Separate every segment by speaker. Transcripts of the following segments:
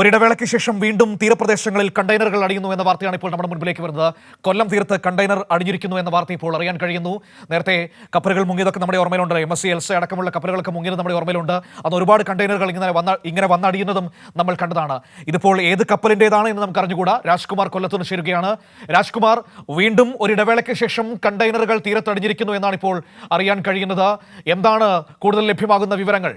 Speaker 1: ഒരിടവേളയ്ക്ക് ശേഷം വീണ്ടും തീരപ്രദേശങ്ങളിൽ കണ്ടെയ്നറുകൾ അടിയുന്നു എന്ന വാർത്തയാണ് ഇപ്പോൾ നമ്മുടെ മുൻപിലേക്ക് വരുന്നത്. കൊല്ലം തീരത്ത് കണ്ടെയ്നർ അടിഞ്ഞിരിക്കുന്നു എന്ന വാർത്ത ഇപ്പോൾ അറിയാൻ കഴിയുന്നു. നേരത്തെ കപ്പലുകൾ മുങ്ങിയതൊക്കെ നമ്മുടെ ഓർമ്മയിലുണ്ട്. MSC എൽസ അടക്കമുള്ള കപ്പലുകളൊക്കെ മുങ്ങിയത് നമ്മുടെ ഓർമ്മയിലുണ്ട്. അന്ന് ഒരുപാട് കണ്ടെയ്നറുകൾ ഇങ്ങനെ വന്നടിയുന്നതും നമ്മൾ കണ്ടതാണ്. ഇതിപ്പോൾ ഏത് കപ്പലിൻ്റെതാണ് എന്ന് നമുക്ക് അറിഞ്ഞുകൂടാ. രാജ്കുമാർ കൊല്ലത്തുനിന്ന് ചേരുകയാണ്. രാജ്കുമാർ, വീണ്ടും ഒരിടവേളയ്ക്ക് ശേഷം കണ്ടെയ്നറുകൾ തീരത്തടിഞ്ഞിരിക്കുന്നു എന്നാണ് ഇപ്പോൾ അറിയാൻ കഴിയുന്നത്. എന്താണ് കൂടുതൽ ലഭ്യമാകുന്ന വിവരങ്ങൾ?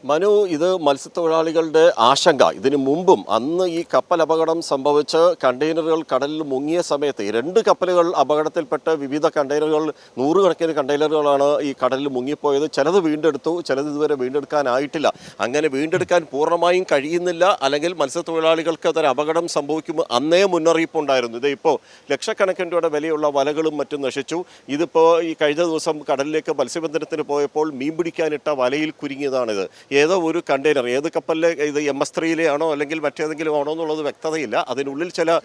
Speaker 2: മനു, ഇത് മത്സ്യത്തൊഴിലാളികളുടെ ആശങ്ക. ഇതിനു മുമ്പും അന്ന് ഈ കപ്പൽ അപകടം സംഭവിച്ച് കണ്ടെയ്നറുകൾ കടലിൽ മുങ്ങിയ സമയത്ത് 2 കപ്പലുകൾ അപകടത്തിൽപ്പെട്ട് വിവിധ കണ്ടെയ്നറുകൾ, നൂറുകണക്കിന് കണ്ടെയ്നറുകളാണ് ഈ കടലിൽ മുങ്ങിപ്പോയത്. ചിലത് വീണ്ടെടുത്തു, ചിലത് ഇതുവരെ വീണ്ടെടുക്കാനായിട്ടില്ല. അങ്ങനെ വീണ്ടെടുക്കാൻ പൂർണ്ണമായും കഴിയുന്നില്ല, അല്ലെങ്കിൽ മത്സ്യത്തൊഴിലാളികൾക്ക് അതൊരു അപകടം സംഭവിക്കുമ്പോൾ അന്നേ മുന്നറിയിപ്പുണ്ടായിരുന്നു. ഇത് ഇപ്പോൾ ലക്ഷക്കണക്കിന് രൂപയുടെ വിലയുള്ള വലകളും മറ്റും നശിച്ചു. ഇതിപ്പോൾ ഈ കഴിഞ്ഞ ദിവസം കടലിലേക്ക് മത്സ്യബന്ധനത്തിന് പോയപ്പോൾ മീൻ പിടിക്കാനിട്ട വലയിൽ കുരുങ്ങിയതാണിത്. ഏതോ ഒരു കണ്ടെയ്നർ, ഏത് കപ്പലിലെ, ഇത് MS3 ആണോ അല്ലെങ്കിൽ മറ്റേതെങ്കിലും ആണോ എന്നുള്ളത് വ്യക്തതയില്ല. അതിനുള്ളിൽ ചില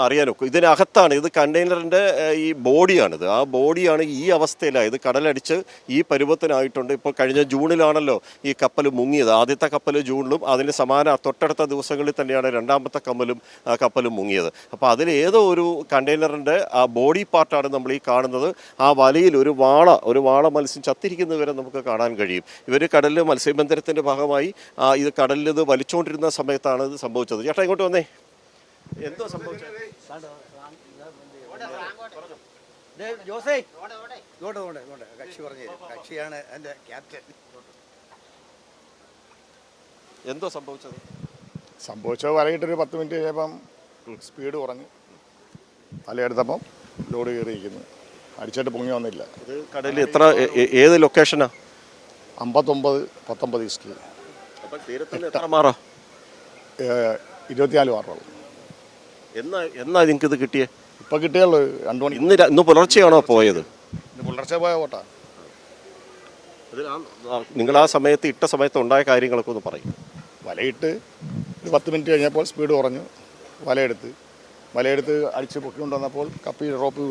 Speaker 2: അറിയാനൊക്കെ ഇതിനകത്താണ്. ഇത് കണ്ടെയ്നറിൻ്റെ ഈ ബോഡിയാണിത്. ആ ബോഡിയാണ് ഈ അവസ്ഥയിലായത്. ഇത് കടലടിച്ച് ഈ പരുവത്തിനായിട്ടുണ്ട്. ഇപ്പോൾ കഴിഞ്ഞ ജൂണിലാണല്ലോ ഈ കപ്പൽ മുങ്ങിയത്. ആദ്യത്തെ കപ്പൽ ജൂണിലും അതിന് സമാന തൊട്ടടുത്ത ദിവസങ്ങളിൽ തന്നെയാണ് രണ്ടാമത്തെ കപ്പലും മുങ്ങിയത്. അപ്പോൾ അതിൽ ഏതോ ഒരു കണ്ടെയ്നറിൻ്റെ ആ ബോഡി പാർട്ടാണ് നമ്മൾ ഈ കാണുന്നത്. ആ വലയിൽ ഒരു വാള മത്സ്യം ചത്തിരിക്കുന്നത് വരെ നമുക്ക് കാണാൻ കഴിയും. ഇവർ കടലിൽ മത്സ്യബന്ധനത്തിൻ്റെ ഭാഗമായി ഇത് കടലിൽ ഇത് വലിച്ചുകൊണ്ടിരുന്ന സമയത്താണ് ഇത് സംഭവിച്ചത്. ചേട്ടാ ഇങ്ങോട്ട് വന്നേ, എന്തോ സംഭവിച്ചത്?
Speaker 3: കക്ഷിയാണ് എൻ്റെ ക്യാപ്റ്റൻ.
Speaker 2: എന്തോ സംഭവിച്ചത്?
Speaker 4: വലയിട്ടൊരു 10 മിനിറ്റ് കഴിഞ്ഞപ്പം സ്പീഡ് കുറഞ്ഞു, തലയെടുത്തപ്പം ലോഡ് കയറിയിരിക്കുന്നു. അടിച്ചിട്ട് പൊങ്ങി വന്നില്ല.
Speaker 2: ഇത് കടലിൽ ഏത് ലൊക്കേഷനാ?
Speaker 4: 59-19 ഈസ്റ്റ്.
Speaker 2: അപ്പം തീരത്തിൽ എത്ര മാറാ?
Speaker 4: 24 മാറുള്ളൂ.
Speaker 2: എന്നാ നിങ്ങൾക്ക് ഇത് കിട്ടിയേ?
Speaker 4: ഇപ്പം കിട്ടിയുള്ളൂ 2 മണി.
Speaker 2: ഇന്ന് പുലർച്ചെയാണോ പോയത്?
Speaker 4: ഇന്ന് പുലർച്ചെ പോയ ഓട്ടാ.
Speaker 2: നിങ്ങൾ ആ സമയത്ത് ഇട്ട സമയത്ത് ഉണ്ടായ കാര്യങ്ങളൊക്കെ ഒന്ന് പറയും.
Speaker 4: വലയിട്ട് ഒരു 10 മിനിറ്റ് കഴിഞ്ഞപ്പോൾ സ്പീഡ് കുറഞ്ഞു. വലയെടുത്ത് അടിച്ച് പൊക്കിക്കൊണ്ട് വന്നപ്പോൾ കപ്പി റോപ്പ്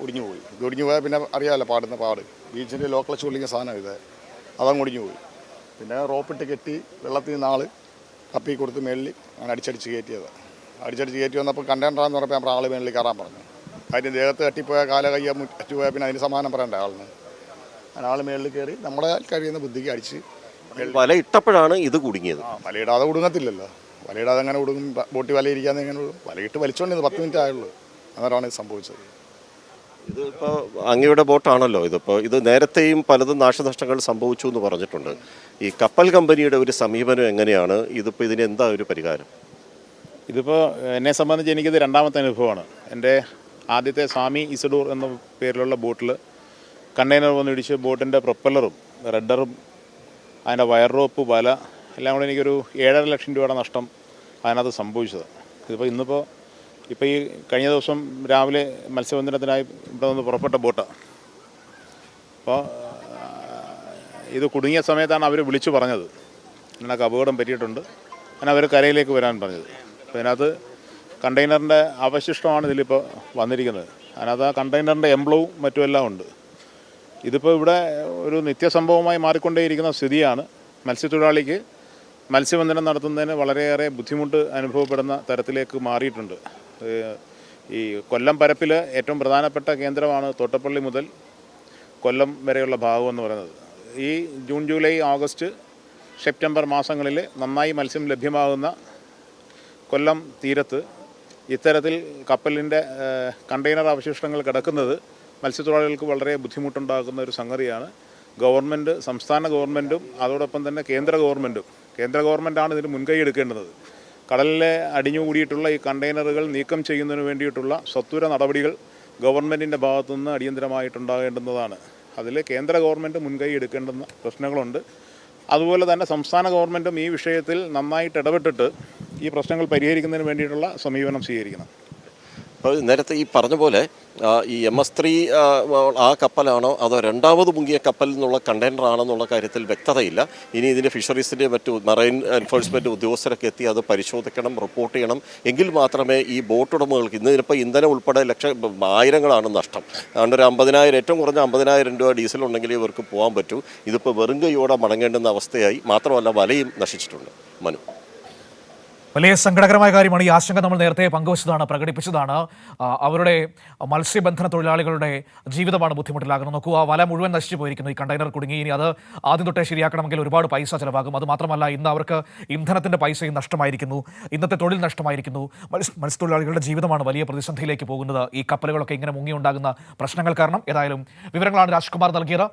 Speaker 4: ഒടിഞ്ഞു പോയി. ഇത് ഒടിഞ്ഞു പോയാൽ പിന്നെ അറിയാമല്ലോ പാടുന്ന പാട്. ബീച്ചിൻ്റെ ലോക്കൽ ചുള്ളിങ്ങ സാധനം ഇത്, അതങ്ങ് ഒടിഞ്ഞു പോയി. പിന്നെ റോപ്പിട്ട് കെട്ടി വെള്ളത്തിൽ നിന്ന് ആൾ കപ്പി കൊടുത്ത് മേളിൽ അങ്ങനെ അടിച്ചടിച്ച് കയറ്റിയത്. കയറ്റി വന്നപ്പോൾ കണ്ടെയ്നറാന്ന് പറഞ്ഞപ്പോൾ നമ്മൾ ആൾ മേളിൽ കയറാൻ പറഞ്ഞു. കാര്യം ദേഹത്ത് തട്ടിപ്പോയാൽ കാല കയ്യ അറ്റുപോയാൽ പിന്നെ അതിന് സമാനം പറയണ്ടേ ആളിന്. അങ്ങനെ ആൾ മേളിൽ കയറി നമ്മുടെ കഴിയുന്ന ബുദ്ധിക്ക് അടിച്ച്
Speaker 2: വല ഇട്ടപ്പോഴാണ് ഇത് കുടുങ്ങിയത്.
Speaker 4: വലയിടാതെ കുടുങ്ങത്തില്ലല്ലോ. വലയിടാതെ അങ്ങനെ കുടുങ്ങും. ബോട്ടി വലയിരിക്കാതെ എങ്ങനെ വലയിട്ട് വലിച്ചുകൊണ്ടിരുന്നത് 10 മിനിറ്റ് ആയുള്ളൂ. അന്നേരമാണ് ഇത് സംഭവിച്ചത്.
Speaker 2: ഇതിപ്പോൾ അങ്ങയുടെ ബോട്ടാണല്ലോ ഇതിപ്പോൾ. ഇത് നേരത്തെയും പലതും നാശനഷ്ടങ്ങൾ സംഭവിച്ചു എന്ന് പറഞ്ഞിട്ടുണ്ട്. ഈ കപ്പൽ കമ്പനിയുടെ ഒരു സമീപനം എങ്ങനെയാണ്? ഇതിപ്പോൾ ഇതിന് എന്താ ഒരു പരിഹാരം?
Speaker 5: ഇതിപ്പോൾ എന്നെ സംബന്ധിച്ച് എനിക്കിത് 2ാമത്തെ അനുഭവമാണ്. എൻ്റെ ആദ്യത്തെ സ്വാമി ഇസഡൂർ എന്ന പേരിലുള്ള ബോട്ടിൽ കണ്ടെയ്നർ വന്നിടിച്ച് ബോട്ടിൻ്റെ പ്രൊപ്പല്ലറും റഡറും അതിൻ്റെ വയർ റോപ്പ്, വല എല്ലാം കൂടെ എനിക്കൊരു 7.5 ലക്ഷം രൂപയുടെ നഷ്ടം അതിനകത്ത് സംഭവിച്ചത്. ഇന്നിപ്പോൾ ഈ കഴിഞ്ഞ ദിവസം രാവിലെ മത്സ്യബന്ധനത്തിനായി ഇവിടെ നിന്ന് പുറപ്പെട്ട ബോട്ടാണ്. അപ്പോൾ ഇത് കുടുങ്ങിയ സമയത്താണ് അവർ വിളിച്ചു പറഞ്ഞത് ഇതിനൊക്കെ അപകടം പറ്റിയിട്ടുണ്ട്. അങ്ങനെ അവർ കരയിലേക്ക് വരാൻ പറഞ്ഞത്. അപ്പോൾ ഇതിനകത്ത് കണ്ടെയ്നറിൻ്റെ അവശിഷ്ടമാണ് ഇതിലിപ്പോൾ വന്നിരിക്കുന്നത്. അതിനകത്ത് ആ കണ്ടെയ്നറിൻ്റെ എംബ്ലവും മറ്റുമെല്ലാം ഉണ്ട്. ഇതിപ്പോൾ ഇവിടെ ഒരു നിത്യസംഭവമായി മാറിക്കൊണ്ടേയിരിക്കുന്ന സ്ഥിതിയാണ്. മത്സ്യത്തൊഴിലാളിക്ക് മത്സ്യബന്ധനം നടത്തുന്നതിന് വളരെയേറെ ബുദ്ധിമുട്ട് അനുഭവപ്പെടുന്ന തരത്തിലേക്ക് മാറിയിട്ടുണ്ട്. ഈ കൊല്ലം പരപ്പിൽ ഏറ്റവും പ്രധാനപ്പെട്ട കേന്ദ്രമാണ് തോട്ടപ്പള്ളി മുതൽ കൊല്ലം വരെയുള്ള ഭാഗം എന്ന് പറയുന്നത്. ഈ ജൂൺ, ജൂലൈ, ഓഗസ്റ്റ്, സെപ്റ്റംബർ മാസങ്ങളിൽ നന്നായി മത്സ്യം ലഭ്യമാകുന്ന കൊല്ലം തീരത്ത് ഇത്തരത്തിൽ കപ്പലിൻ്റെ കണ്ടെയ്നർ അവശിഷ്ടങ്ങൾ കിടക്കുന്നത് മത്സ്യത്തൊഴിലാളികൾക്ക് വളരെ ബുദ്ധിമുട്ടുണ്ടാക്കുന്ന ഒരു സംഗതിയാണ്. ഗവൺമെൻറ്, സംസ്ഥാന ഗവൺമെൻറ്റും അതോടൊപ്പം തന്നെ കേന്ദ്ര ഗവൺമെൻറ്റാണ് ഇതിന് മുൻകൈ എടുക്കേണ്ടത്. കടലിലെ അടിഞ്ഞുകൂടിയിട്ടുള്ള ഈ കണ്ടെയ്നറുകൾ നീക്കം ചെയ്യുന്നതിന് വേണ്ടിയിട്ടുള്ള സത്വര നടപടികൾ ഗവൺമെൻറ്റിൻ്റെ ഭാഗത്തുനിന്ന് അടിയന്തരമായിട്ടുണ്ടാകേണ്ടുന്നതാണ്. അതിൽ കേന്ദ്ര ഗവൺമെൻറ് മുൻകൈ എടുക്കേണ്ടുന്ന പ്രശ്നങ്ങളുണ്ട്. അതുപോലെ തന്നെ സംസ്ഥാന ഗവൺമെൻറ്റും ഈ വിഷയത്തിൽ നന്നായിട്ട് ഇടപെട്ടിട്ട് ഈ പ്രശ്നങ്ങൾ പരിഹരിക്കുന്നതിന് വേണ്ടിയിട്ടുള്ള സമീപനം സ്വീകരിക്കണം.
Speaker 2: അപ്പോൾ നേരത്തെ ഈ പറഞ്ഞ പോലെ ഈ MS3 ആ കപ്പലാണോ അതോ രണ്ടാമത് മുങ്ങിയ കപ്പലിൽ നിന്നുള്ള കണ്ടെയ്നർ ആണെന്നുള്ള കാര്യത്തിൽ വ്യക്തതയില്ല. ഇനി ഇതിൻ്റെ ഫിഷറീസിൻ്റെ മറ്റു മറൈൻ എൻഫോഴ്സ്മെൻറ്റ് ഉദ്യോഗസ്ഥരൊക്കെ എത്തി അത് പരിശോധിക്കണം, റിപ്പോർട്ട് ചെയ്യണം. എങ്കിൽ മാത്രമേ ഈ ബോട്ട് ഉടമകൾക്ക് ഇതിപ്പോൾ ഇന്ധനം ഉൾപ്പെടെ ആയിരങ്ങളാണ് നഷ്ടം. അതുകൊണ്ട് ഒരു 50,000 ഏറ്റവും കുറഞ്ഞ 50,000 രൂപ ഡീസൽ ഉണ്ടെങ്കിൽ ഇവർക്ക് പോകാൻ പറ്റൂ. ഇതിപ്പോൾ വെറും കൈയോടെ മടങ്ങേണ്ടുന്ന അവസ്ഥയായി. മാത്രമല്ല വലയും നശിച്ചിട്ടുണ്ട്. മനു,
Speaker 1: വലിയ സങ്കടകരമായ കാര്യമാണ്. ഈ ആശങ്ക നമ്മൾ നേരത്തെ പങ്കുവച്ചതാണ്, പ്രകടിപ്പിച്ചതാണ്. അവരുടെ മത്സ്യബന്ധന തൊഴിലാളികളുടെ ജീവിതമാണ് ബുദ്ധിമുട്ടിലാകുന്നത്. നോക്കൂ, ആ വല മുഴുവൻ നശിച്ചു പോയിരിക്കുന്നു. ഈ കണ്ടെയ്നർ കുടുങ്ങി. ഇനി അത് ആദ്യം തൊട്ടേ ശരിയാക്കണമെങ്കിൽ ഒരുപാട് പൈസ ചിലവാകും. അത് മാത്രമല്ല, ഇന്ന് അവർക്ക് ഇന്ധനത്തിൻ്റെ പൈസയും നഷ്ടമായിരിക്കുന്നു, ഇന്നത്തെ തൊഴിൽ നഷ്ടമായിരിക്കുന്നു. മത്സ്യത്തൊഴിലാളികളുടെ ജീവിതമാണ് വലിയ പ്രതിസന്ധിയിലേക്ക് പോകുന്നത് ഈ കപ്പലുകളൊക്കെ ഇങ്ങനെ മുങ്ങിയുണ്ടാകുന്ന പ്രശ്നങ്ങൾ കാരണം. ഏതായാലും വിവരങ്ങളാണ് രാജ്കുമാർ നൽകിയത്.